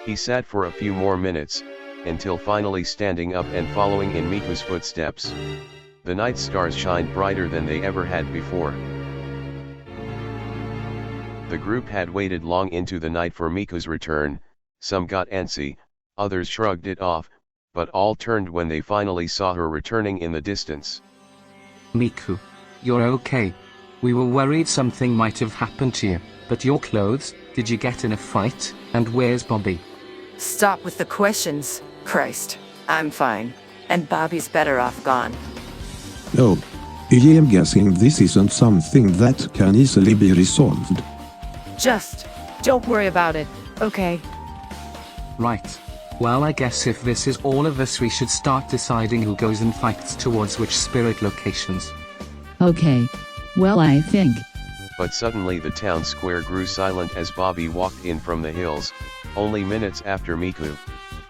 He sat for a few more minutes, until finally standing up and following in Miku's footsteps. The night stars shined brighter than they ever had before. The group had waited long into the night for Miku's return. Some got antsy, others shrugged it off, but all turned when they finally saw her returning in the distance. Miku, you're okay. We were worried something might have happened to you, but your clothes, did you get in a fight, and where's Bobby? Stop with the questions, Christ. I'm fine, and Bobby's better off gone. Oh. I am guessing this isn't something that can easily be resolved. Just don't worry about it, okay? Right. Well, I guess if this is all of us, we should start deciding who goes and fights towards which spirit locations. Okay. Well, I think. But suddenly the town square grew silent as Bobby walked in from the hills, only minutes after Miku.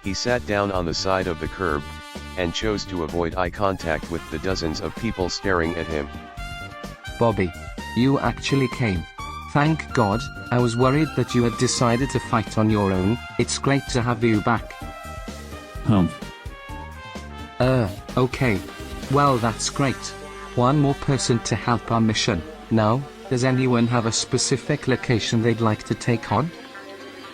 He sat down on the side of the curb, and chose to avoid eye contact with the dozens of people staring at him. Bobby, you actually came. Thank God. I was worried that you had decided to fight on your own. It's great to have you back. Okay. Well, that's great. One more person to help our mission. Now, does anyone have a specific location they'd like to take on?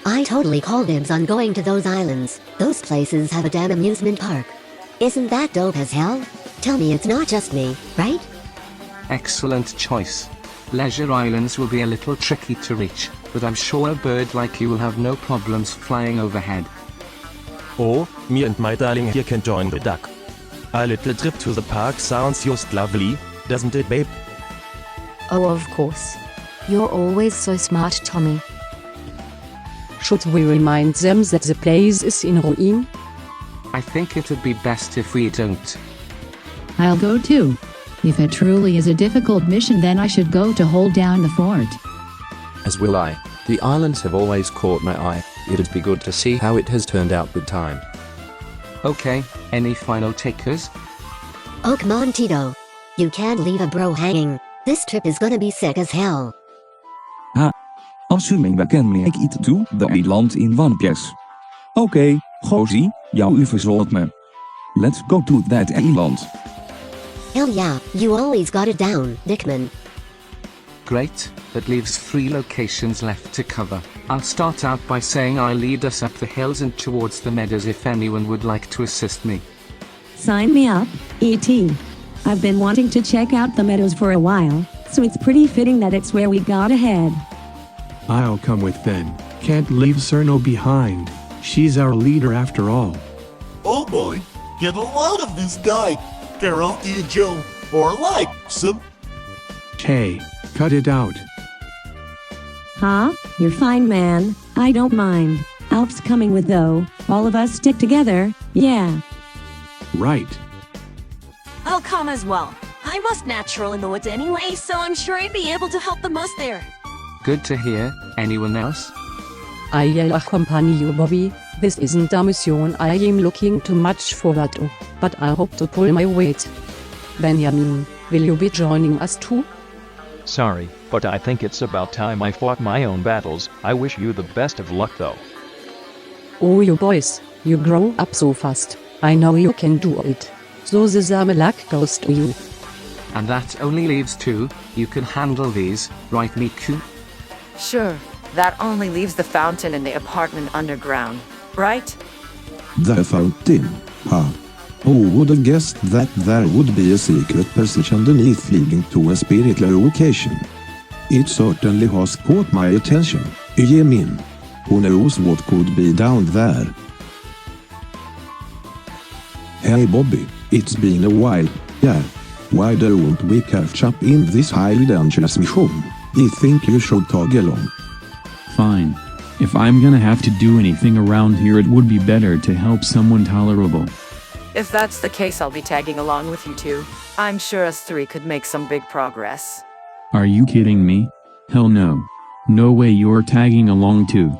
I totally call dibs on going to those islands. Those places have a damn amusement park. Isn't that dope as hell? Tell me it's not just me, right? Excellent choice. Leisure Islands will be a little tricky to reach, but I'm sure a bird like you will have no problems flying overhead. Oh, me and my darling here can join the duck. A little trip to the park sounds just lovely, doesn't it, babe? Oh, of course. You're always so smart, Tommy. Should we remind them that the place is in ruin? I think it would be best if we don't. I'll go too. If it truly is a difficult mission, then I should go to hold down the fort. As will I. The islands have always caught my eye. It'd be good to see how it has turned out with time. Okay, any final takers? Oh, come on, Tito. You can't leave a bro hanging. This trip is gonna be sick as hell. Assuming we can make it to the island in one piece. Oké, Gozie, jou verzot me. Let's go to that island. Hell yeah, you always got it down, Dickman. Great, that leaves 3 locations left to cover. I'll start out by saying I'll lead us up the hills and towards the meadows if anyone would like to assist me. Sign me up, E.T. I've been wanting to check out the meadows for a while, so it's pretty fitting that it's where we gotta head. I'll come with then. Can't leave Cerno behind. She's our leader after all. Oh boy, get a load of this guy. Carol D. Joe, or like some. Hey, cut it out. Huh? You're fine, man. I don't mind. Alp's coming with though. All of us stick together, yeah. Right. I'll come as well. I was natural in the woods anyway, so I'm sure I'd be able to help the most there. Good to hear. Anyone else? I'll accompany you, Bobby. This isn't a mission I am looking too much forward to, but I hope to pull my weight. Benjamin, will you be joining us too? Sorry, but I think it's about time I fought my own battles. I wish you the best of luck though. Oh, you boys, you grow up so fast. I know you can do it. So the same luck goes to you. And that only leaves 2. You can handle these, right, Miku? Sure, that only leaves the fountain and the apartment underground, right? The fountain, huh? Who would have guessed that there would be a secret passage underneath leading to a spirit location? It certainly has caught my attention, Yemin. Who knows what could be down there? Hey Bobby, it's been a while, yeah. Why don't we catch up in this highly dangerous mission? I think you should tag along. Fine. If I'm gonna have to do anything around here, it would be better to help someone tolerable. If that's the case, I'll be tagging along with you too. I'm sure us three could make some big progress. Are you kidding me? Hell no. No way you're tagging along too.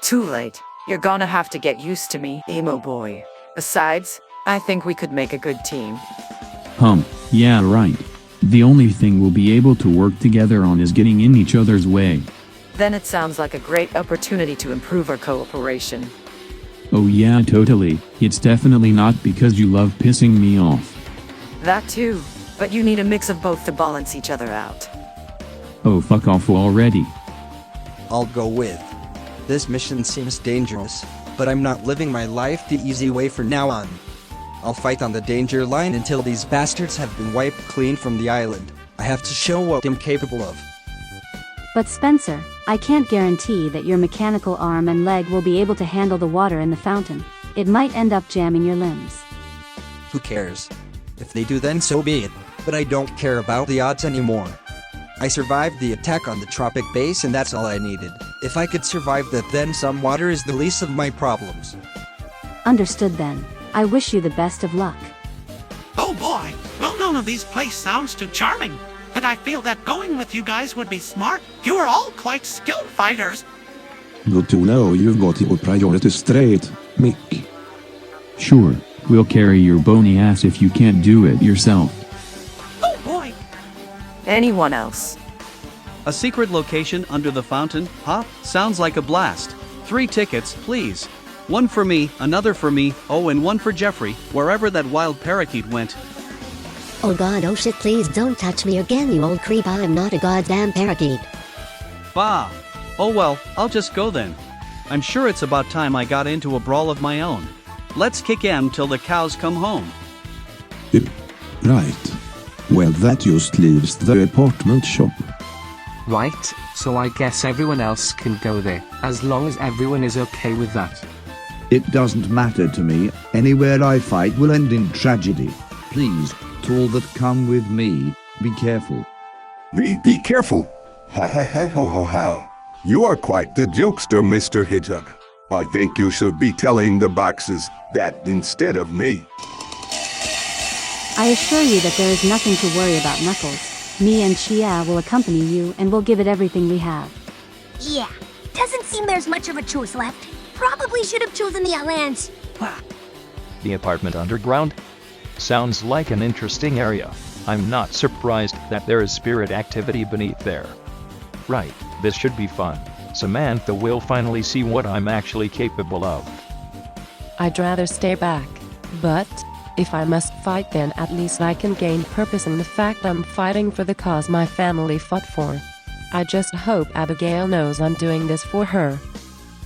Too late. You're gonna have to get used to me, emo boy. Besides, I think we could make a good team. Yeah right. The only thing we'll be able to work together on is getting in each other's way. Then it sounds like a great opportunity to improve our cooperation. Oh yeah totally, it's definitely not because you love pissing me off. That too, but you need a mix of both to balance each other out. Oh fuck off already. I'll go with. This mission seems dangerous, but I'm not living my life the easy way from now on. I'll fight on the danger line until these bastards have been wiped clean from the island. I have to show what I'm capable of. But Spencer, I can't guarantee that your mechanical arm and leg will be able to handle the water in the fountain. It might end up jamming your limbs. Who cares? If they do, then so be it. But I don't care about the odds anymore. I survived the attack on the tropic base and that's all I needed. If I could survive that, then some water is the least of my problems. Understood then. I wish you the best of luck. Oh boy, well none of these places sounds too charming. But I feel that going with you guys would be smart. You are all quite skilled fighters. Good to know you've got your priorities straight, Mick. Sure, we'll carry your bony ass if you can't do it yourself. Oh boy. Anyone else? A secret location under the fountain, huh? Sounds like a blast. 3 tickets, please. 1 for me, another for me, oh and 1 for Jeffrey, wherever that wild parakeet went. Oh god, oh shit, please don't touch me again, you old creep. I'm not a goddamn parakeet. Bah! Oh well, I'll just go then. I'm sure it's about time I got into a brawl of my own. Let's kick in till the cows come home. Right. Well, that just leaves the apartment shop. Right, so I guess everyone else can go there, as long as everyone is okay with that. It doesn't matter to me. Anywhere I fight will end in tragedy. Please, to all that come with me, be careful. Be careful. Ha ha ha ho ho ho. You are quite the jokester, Mr. Hedgehog. I think you should be telling the boxes that instead of me. I assure you that there is nothing to worry about, Knuckles. Me and Chia will accompany you and we'll give it everything we have. Yeah, doesn't seem there's much of a choice left. Probably should have chosen the Outlands. The apartment underground? Sounds like an interesting area. I'm not surprised that there is spirit activity beneath there. Right, this should be fun. Samantha will finally see what I'm actually capable of. I'd rather stay back. But, if I must fight, then at least I can gain purpose in the fact I'm fighting for the cause my family fought for. I just hope Abigail knows I'm doing this for her.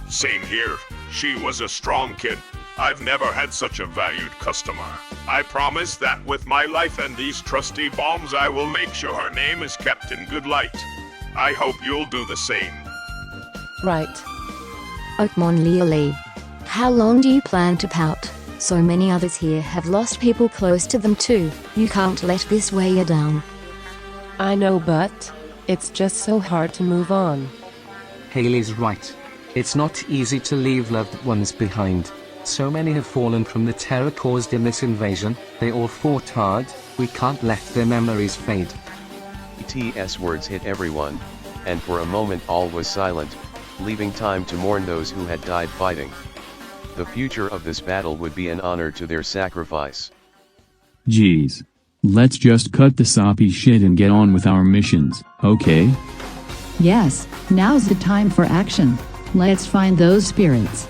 Same here. She was a strong kid. I've never had such a valued customer. I promise that with my life and these trusty bombs, I will make sure her name is kept in good light. I hope you'll do the same. Right. Oakmon Leolie. How long do you plan to pout? So many others here have lost people close to them too. You can't let this weigh you down. I know, but it's just so hard to move on. Haley's right. It's not easy to leave loved ones behind. So many have fallen from the terror caused in this invasion. They all fought hard. We can't let their memories fade. TS words hit everyone, and for a moment all was silent, leaving time to mourn those who had died fighting. The future of this battle would be an honor to their sacrifice. Jeez. Let's just cut the soppy shit and get on with our missions, okay? Yes, now's the time for action. Let's find those spirits.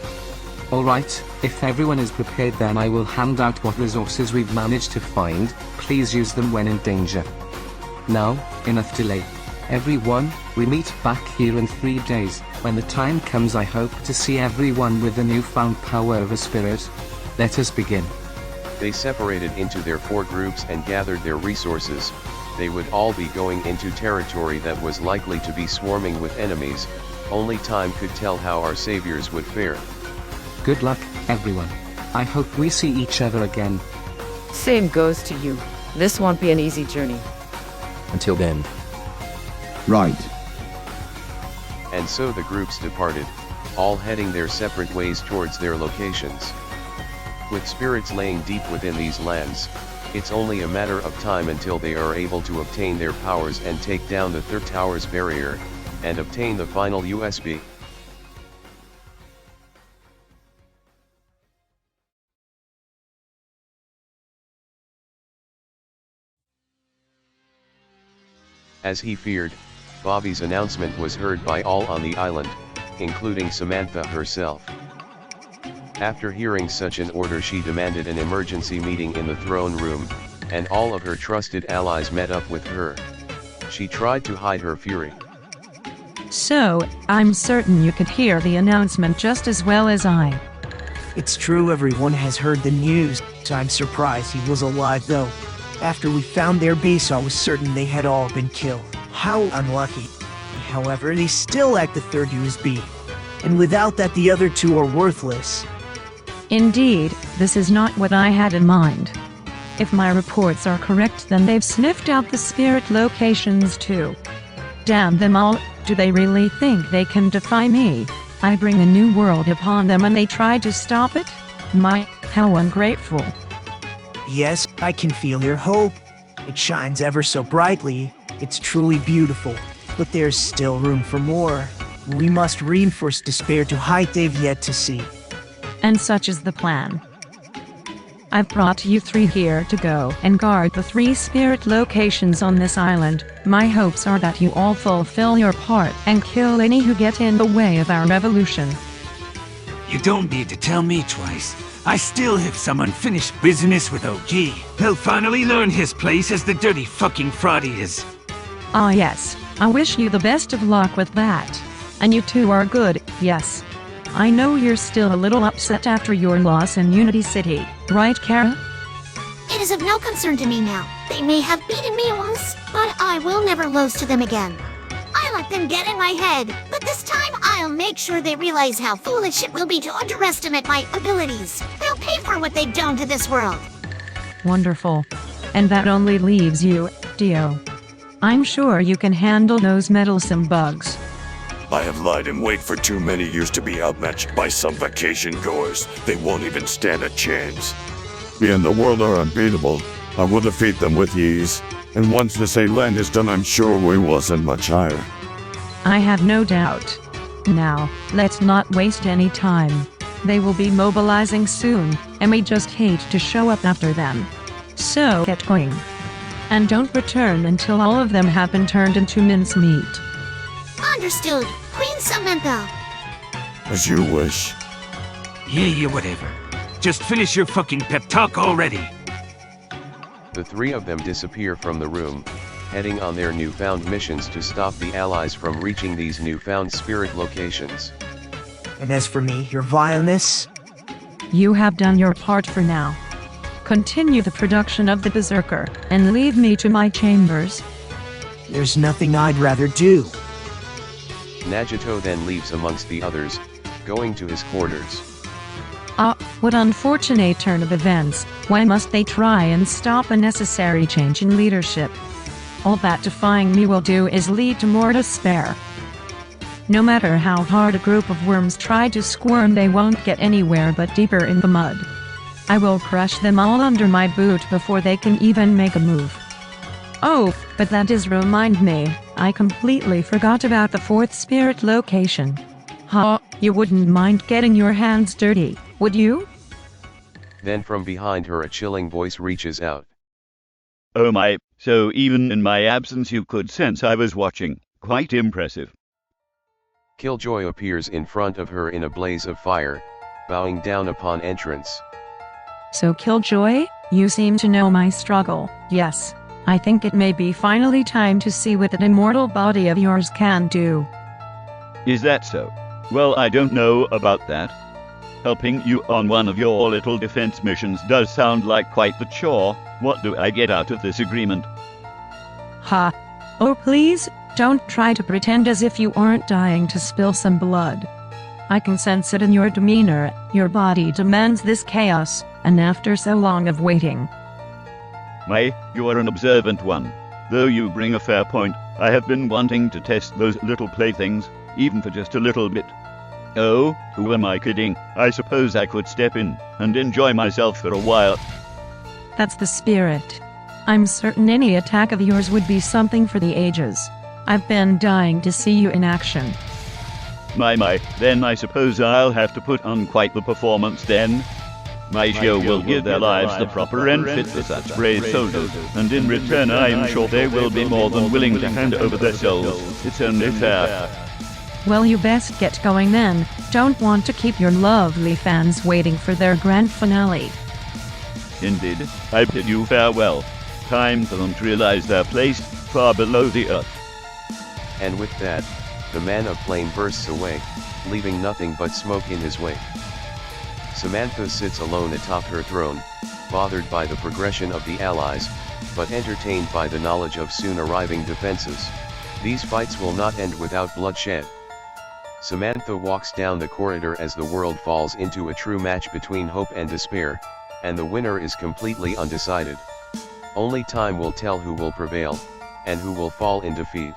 Alright, if everyone is prepared, then I will hand out what resources we've managed to find. Please use them when in danger. Now, enough delay. Everyone, we meet back here in 3 days. When the time comes, I hope to see everyone with the newfound power of a spirit. Let us begin. They separated into their 4 groups and gathered their resources. They would all be going into territory that was likely to be swarming with enemies, Only time could tell how our saviors would fare. Good luck, everyone. I hope we see each other again. Same goes to you. This won't be an easy journey. Until then. Right. And so the groups departed, all heading their separate ways towards their locations. With spirits laying deep within these lands, it's only a matter of time until they are able to obtain their powers and take down the third tower's barrier, and obtain the final USB. As he feared, Bobby's announcement was heard by all on the island, including Samantha herself. After hearing such an order, she demanded an emergency meeting in the throne room, and all of her trusted allies met up with her. She tried to hide her fury. So, I'm certain you could hear the announcement just as well as I. It's true everyone has heard the news, so I'm surprised he was alive though. After we found their base, I was certain they had all been killed. How unlucky. However, they still lack the third USB. And without that, the other two are worthless. Indeed, this is not what I had in mind. If my reports are correct, then they've sniffed out the spirit locations too. Damn them all, do they really think they can defy me? I bring a new world upon them and they try to stop it? My, how ungrateful. Yes, I can feel your hope. It shines ever so brightly. It's truly beautiful, but there's still room for more. We must reinforce despair to height they've yet to see. And such is the plan. I've brought you three here to go and guard the 3 spirit locations on this island. My hopes are that you all fulfill your part and kill any who get in the way of our revolution. You don't need to tell me twice. I still have some unfinished business with OG. He'll finally learn his place as the dirty fucking fraud he is. Ah yes, I wish you the best of luck with that. And you two are good, yes. I know you're still a little upset after your loss in Unity City, right, Kara? It is of no concern to me now. They may have beaten me once, but I will never lose to them again. I let them get in my head, but this time I'll make sure they realize how foolish it will be to underestimate my abilities. They'll pay for what they've done to this world. Wonderful. And that only leaves you, Dio. I'm sure you can handle those meddlesome bugs. I have lied in wait for too many years to be outmatched by some vacation goers. They won't even stand a chance. Me and the world are unbeatable. I will defeat them with ease. And once this land is done, I'm sure we will ascend much higher. I have no doubt. Now, let's not waste any time. They will be mobilizing soon, and we just hate to show up after them. So get going. And don't return until all of them have been turned into mincemeat. Understood, Queen Samantha. As you wish. Yeah, whatever. Just finish your fucking pep talk already. The 3 of them disappear from the room, heading on their newfound missions to stop the allies from reaching these newfound spirit locations. And as for me, your vileness? You have done your part for now. Continue the production of the Berserker, and leave me to my chambers. There's nothing I'd rather do. Nagito then leaves amongst the others, going to his quarters. Ah, what unfortunate turn of events. Why must they try and stop a necessary change in leadership? All that defying me will do is lead to more despair. No matter how hard a group of worms try to squirm, they won't get anywhere but deeper in the mud. I will crush them all under my boot before they can even make a move. Oh, but that does remind me, I completely forgot about the 4th spirit location. Ha, you wouldn't mind getting your hands dirty, would you? Then from behind her a chilling voice reaches out. Oh my, so even in my absence you could sense I was watching. Quite impressive. Killjoy appears in front of her in a blaze of fire, bowing down upon entrance. So Killjoy, you seem to know my struggle, yes. I think it may be finally time to see what that immortal body of yours can do. Is that so? Well, I don't know about that. Helping you on one of your little defense missions does sound like quite the chore. What do I get out of this agreement? Ha! Oh please, Don't try to pretend as if you aren't dying to spill some blood. I can sense it in your demeanor, your body demands this chaos, and after so long of waiting. Mai, you are an observant one. Though you bring a fair point, I have been wanting to test those little playthings, even for just a little bit. Oh, who am I kidding? I suppose I could step in and enjoy myself for a while. That's the spirit. I'm certain any attack of yours would be something for the ages. I've been dying to see you in action. My, then I suppose I'll have to put on quite the performance then. My show will give their lives the proper and fit for such brave soldiers, and in return I'm sure they will be more than willing to hand over their souls. It's only fair. Well, you best get going then. Don't want to keep your lovely fans waiting for their grand finale. Indeed, I bid you farewell. Time for them to realize their place far below the earth. And with that, the man of flame bursts away, leaving nothing but smoke in his wake. Samantha sits alone atop her throne, bothered by the progression of the allies, but entertained by the knowledge of soon arriving defenses. These fights will not end without bloodshed. Samantha walks down the corridor as the world falls into a true match between hope and despair, and the winner is completely undecided. Only time will tell who will prevail, and who will fall in defeat.